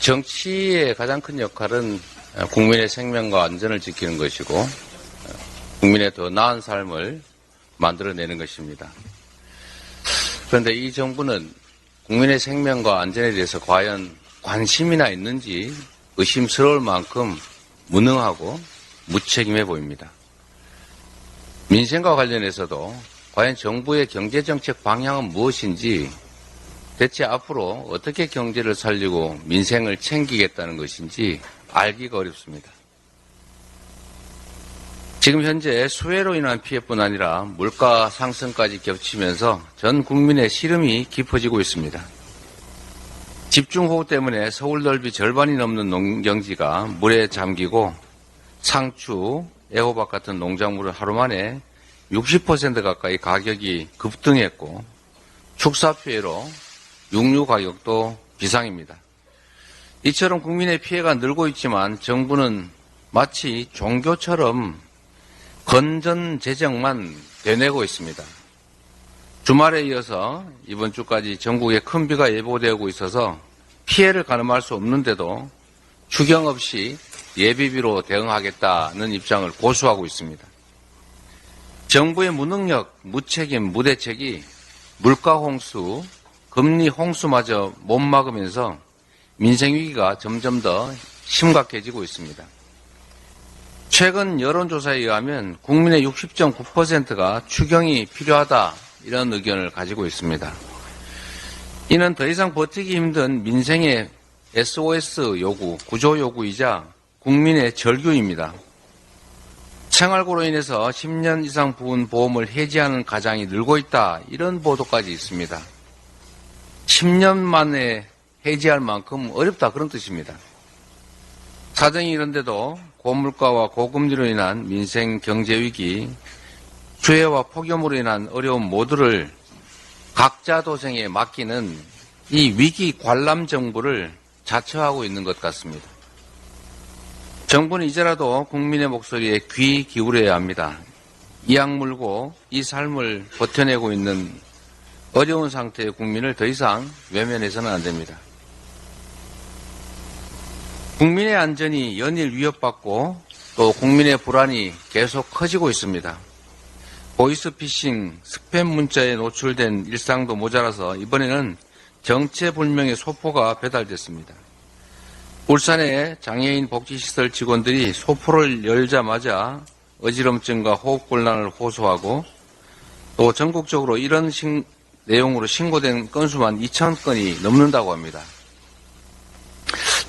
정치의 가장 큰 역할은 국민의 생명과 안전을 지키는 것이고 국민의 더 나은 삶을 만들어내는 것입니다. 그런데 이 정부는 국민의 생명과 안전에 대해서 과연 관심이나 있는지 의심스러울 만큼 무능하고 무책임해 보입니다. 민생과 관련해서도 과연 정부의 경제정책 방향은 무엇인지, 대체 앞으로 어떻게 경제를 살리고 민생을 챙기겠다는 것인지 알기가 어렵습니다. 지금 현재 수해로 인한 피해뿐 아니라 물가 상승까지 겹치면서 전 국민의 시름이 깊어지고 있습니다. 집중호우 때문에 서울 넓이 절반이 넘는 농경지가 물에 잠기고 상추, 애호박 같은 농작물은 하루 만에 60% 가까이 가격이 급등했고 축사 피해로 육류 가격도 비상입니다. 이처럼 국민의 피해가 늘고 있지만 정부는 마치 종교처럼 건전 재정만 되뇌고 있습니다. 주말에 이어서 이번 주까지 전국에 큰 비가 예보되고 있어서 피해를 가늠할 수 없는데도 추경 없이 예비비로 대응하겠다는 입장을 고수하고 있습니다. 정부의 무능력, 무책임, 무대책이 물가 홍수, 금리 홍수마저 못 막으면서 민생위기가 점점 더 심각해지고 있습니다. 최근 여론조사에 의하면 국민의 60.9%가 추경이 필요하다, 이런 의견을 가지고 있습니다. 이는 더 이상 버티기 힘든 민생의 SOS 요구, 구조 요구이자 국민의 절규입니다. 생활고로 인해서 10년 이상 부은 보험을 해지하는 가장이 늘고 있다, 이런 보도까지 있습니다. 10년 만에 해지할 만큼 어렵다, 그런 뜻입니다. 사정이 이런데도 고물가와 고금리로 인한 민생 경제위기, 주해와 폭염으로 인한 어려움 모두를 각자 도생에 맡기는 이 위기 관람 정부를 자처하고 있는 것 같습니다. 정부는 이제라도 국민의 목소리에 귀 기울여야 합니다. 이악 물고 이 삶을 버텨내고 있는 어려운 상태의 국민을 더 이상 외면해서는 안 됩니다. 국민의 안전이 연일 위협받고 또 국민의 불안이 계속 커지고 있습니다. 보이스피싱, 스팸 문자에 노출된 일상도 모자라서 이번에는 정체불명의 소포가 배달됐습니다. 울산의 장애인 복지시설 직원들이 소포를 열자마자 어지럼증과 호흡곤란을 호소하고 또 전국적으로 이런 내용으로 신고된 건수만 2,000건이 넘는다고 합니다.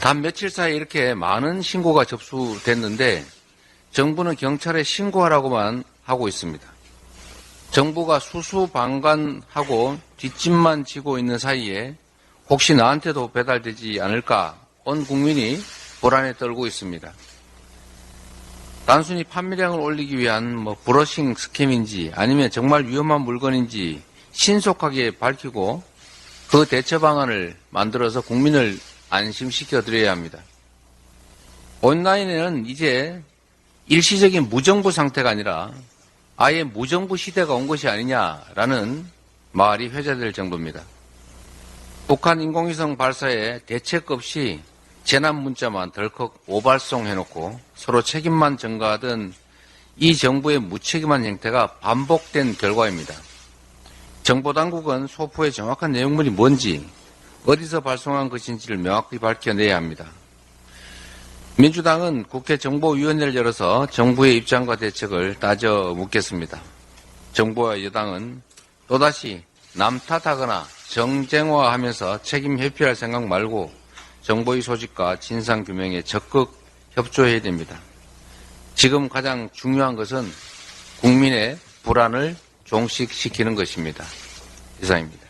단 며칠 사이에 이렇게 많은 신고가 접수됐는데 정부는 경찰에 신고하라고만 하고 있습니다. 정부가 수수방관하고 뒷짐만 지고 있는 사이에 혹시 나한테도 배달되지 않을까 온 국민이 불안에 떨고 있습니다. 단순히 판매량을 올리기 위한 브러싱 스캠인지 아니면 정말 위험한 물건인지 신속하게 밝히고 그 대처 방안을 만들어서 국민을 안심시켜 드려야 합니다. 온라인에는 이제 일시적인 무정부 상태가 아니라 아예 무정부 시대가 온 것이 아니냐라는 말이 회자될 정도입니다. 북한 인공위성 발사에 대책 없이 재난 문자만 덜컥 오발송해놓고 서로 책임만 전가하던 이 정부의 무책임한 행태가 반복된 결과입니다. 정보당국은 소포의 정확한 내용물이 뭔지, 어디서 발송한 것인지를 명확히 밝혀내야 합니다. 민주당은 국회 정보위원회를 열어서 정부의 입장과 대책을 따져 묻겠습니다. 정부와 여당은 또다시 남 탓하거나 정쟁화하면서 책임 회피할 생각 말고 정보의 소집과 진상규명에 적극 협조해야 됩니다. 지금 가장 중요한 것은 국민의 불안을 종식시키는 것입니다. 이상입니다.